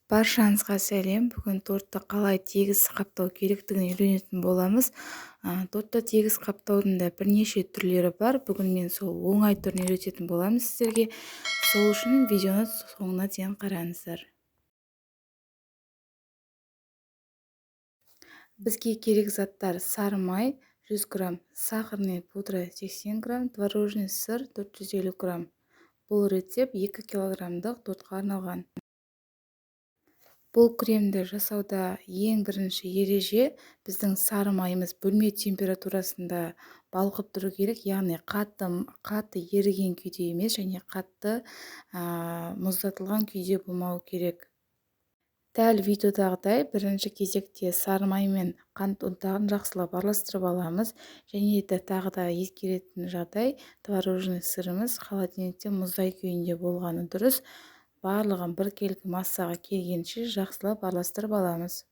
Баршаңызға сәлем. Бүгін тортты қалай тегіс қаптау керектігін үйренетін боламыз. Тортты тегіс қаптаудың да бірнеше түрлері бар. Бүгін мен сол оңай түрін үйрететін боламыз сіздерге. Сол үшін видеоны соңына дейін қараңыздар. Бізге керек заттар: сары май 100 грамм, сахарный пудра 80 грамм, творожный сыр 450 грамм. Бұл рецепт 2 килограммдық тортқа арналған. Бұл кремді жасауда ең бірінші ереже: біздің сары майымыз бөлме температурасында балқып тұру керек, яғни қатты еріген күйде емес және қатты мұздатылған күйде болмау керек. Дәл видеодағыдай бірінші кезекте сары май мен қант ұнтағын жақсылап араластырып аламыз. Және де тағы да ескеретін жағдай: творожный сырымыз холодильникте мұздай күйінде болғаны дұрыс. Барлығын біркелкі массаға келгенше жақсылап араластырып аламыз.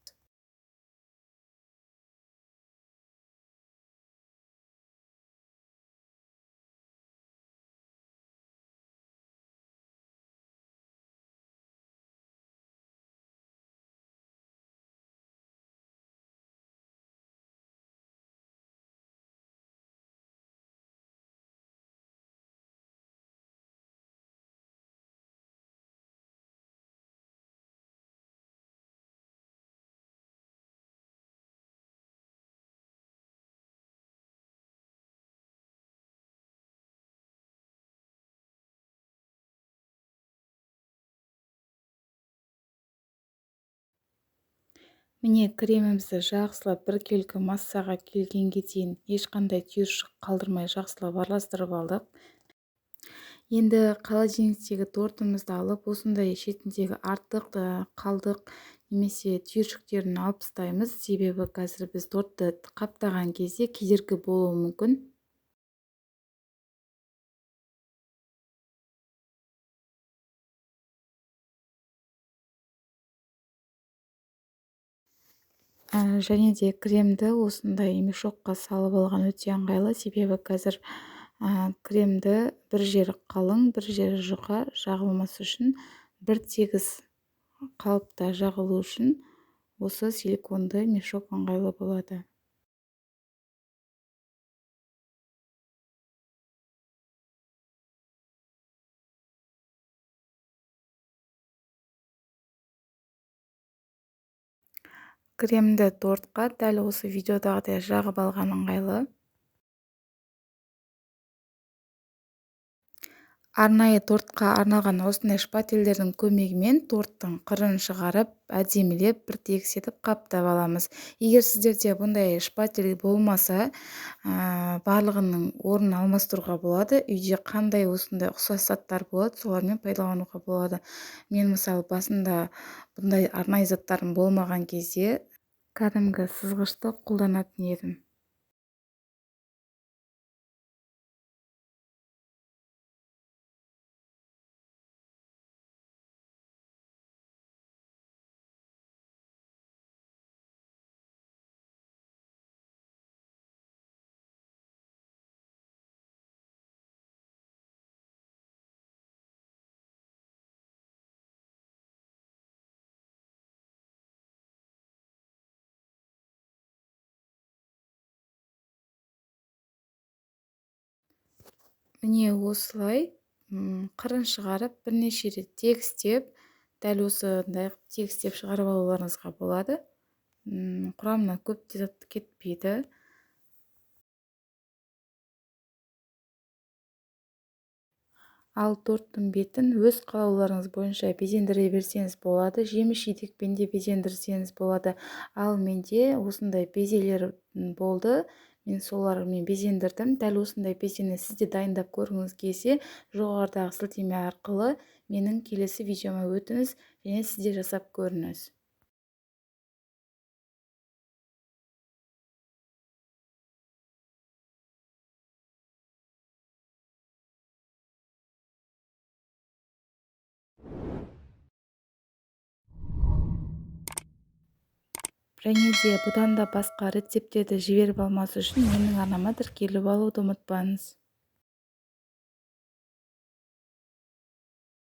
Міне, кремімізді жақсылап біркелкі массаға келгенге дейін ешқандай түйіршік қалдырмай жақсылап араластырып алдық. Енді холодильниктегі тортымызды алып, осындай шетіндегі артық қалдық немесе түйіршіктерін алып тастаймыз. Себебі қазір біз тортты қаптаған кезде кедергі болуы мүмкін. Және де кремді осындай мешокқа салып алған өте ыңғайлы. Себебі қазір кремді бір жері қалың, бір жері жұқа жағылмас үшін, бір тегіс қалыпта жағылу үшін осы силиконды мешок ыңғайлы болады. Кремді тортқа дәл осы видеодағыдай жағып алған ыңғайлы. Арнайы тортқа арналған осындай шпательдердің көмегімен торттың қырын шығарып, әдемілеп, бір тегіс етіп қаптап аламыз. Егер сіздерде бұндай шпатель болмаса, барлығының орнын алмастыруға болады. Үйде қандай осындай ұқсас заттар болады, солармен пайдалануға болады. Мен мысалы басында бұндай арнайы заттарым болмаған кезде кәдімгі сызғышты қолданатын едім. Міне осылай қырын шығарып, бірнеше рет тегістеп, дәл осындай тегістеп шығарып алуларыңызға болады. Құрамына көп зат кетпейді. Ал торттың бетін өз қалауларыңыз бойынша безендіре берсеңіз болады. Жеміс-жидекпен де безендірсеңіз болады. Ал менде осындай безелер болды. Мен солармен безендірдім. Дәл осындай безені сіз де дайындап көргіңіз келсе, жоғарыдағы сілтеме арқылы менің келесі видеома өтіңіз және сіз де жасап көріңіз. Және де бұдан да басқа рецепттерді жіберіп алмас үшін менің арнама тіркеліп алуды ұмытпаңыз.